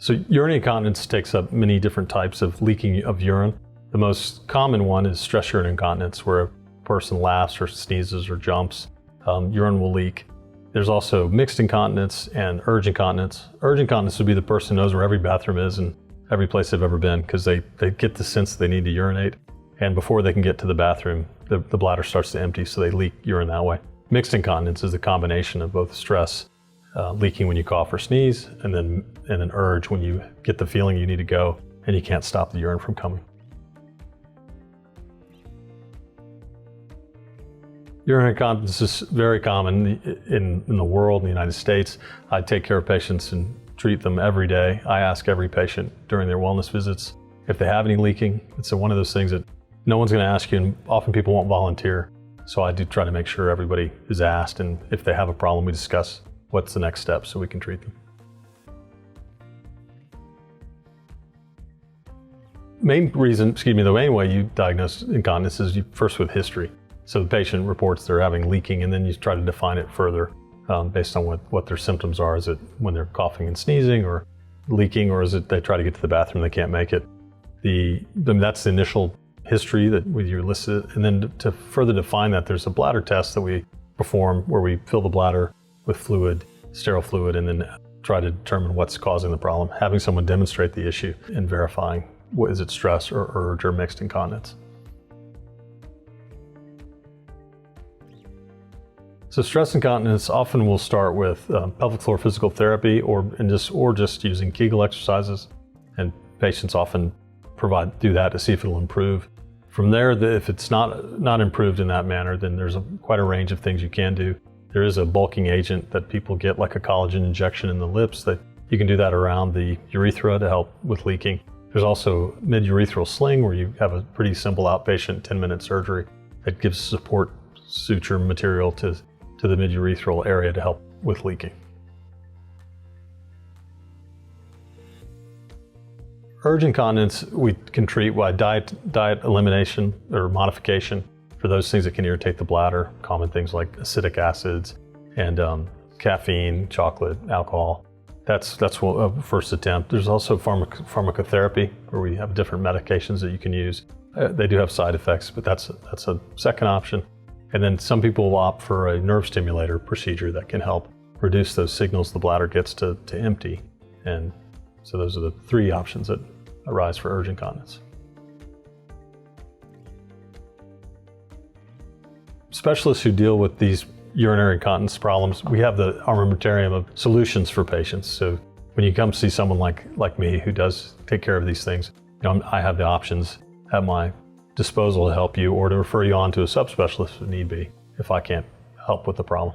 So urinary incontinence takes up many different types of leaking of urine. The most common one is stress urinary incontinence, where a person laughs or sneezes or jumps, urine will leak. There's also mixed incontinence and urge incontinence. Urge incontinence would be the person who knows where every bathroom is and every place they've ever been, because they get the sense they need to urinate. And before they can get to the bathroom, the bladder starts to empty, so they leak urine that way. Mixed incontinence is a combination of both stress, leaking when you cough or sneeze, and an urge when you get the feeling you need to go and you can't stop the urine from coming. Urinary incontinence is very common in the world, in the United States. I take care of patients and treat them every day. I ask every patient during their wellness visits if they have any leaking. It's one of those things that no one's going to ask you, and often people won't volunteer. So I do try to make sure everybody is asked, and if they have a problem, we discuss what's the next step so we can treat them. The main way you diagnose incontinence is first with history. So the patient reports they're having leaking, and then you try to define it further based on what their symptoms are. Is it when they're coughing and sneezing or leaking, or is it they try to get to the bathroom, they can't make it? That's the initial history that you elicit. And then to further define that, there's a bladder test that we perform where we fill the bladder with fluid, sterile fluid, and then try to determine what's causing the problem, having someone demonstrate the issue and verifying is it stress or urge or mixed incontinence. So stress incontinence often will start with pelvic floor physical therapy or just using Kegel exercises, and patients often do that to see if it'll improve. From there, if it's not improved in that manner, then there's quite a range of things you can do. There is a bulking agent that people get, like a collagen injection in the lips, that you can do that around the urethra to help with leaking. There's also mid-urethral sling, where you have a pretty simple outpatient 10-minute surgery that gives support suture material to the mid-urethral area to help with leaking. Urge incontinence we can treat by diet elimination or modification for those things that can irritate the bladder, common things like acetic acids and caffeine, chocolate, alcohol. That's a first attempt. There's also pharmacotherapy, where we have different medications that you can use. They do have side effects, but that's a second option. And then some people will opt for a nerve stimulator procedure that can help reduce those signals the bladder gets to empty. And so those are the three options that arise for urge incontinence. Specialists who deal with these urinary incontinence problems, we have the armamentarium of solutions for patients. So when you come see someone like me who does take care of these things, I have the options at my disposal to help you, or to refer you on to a subspecialist if need be, if I can't help with the problem.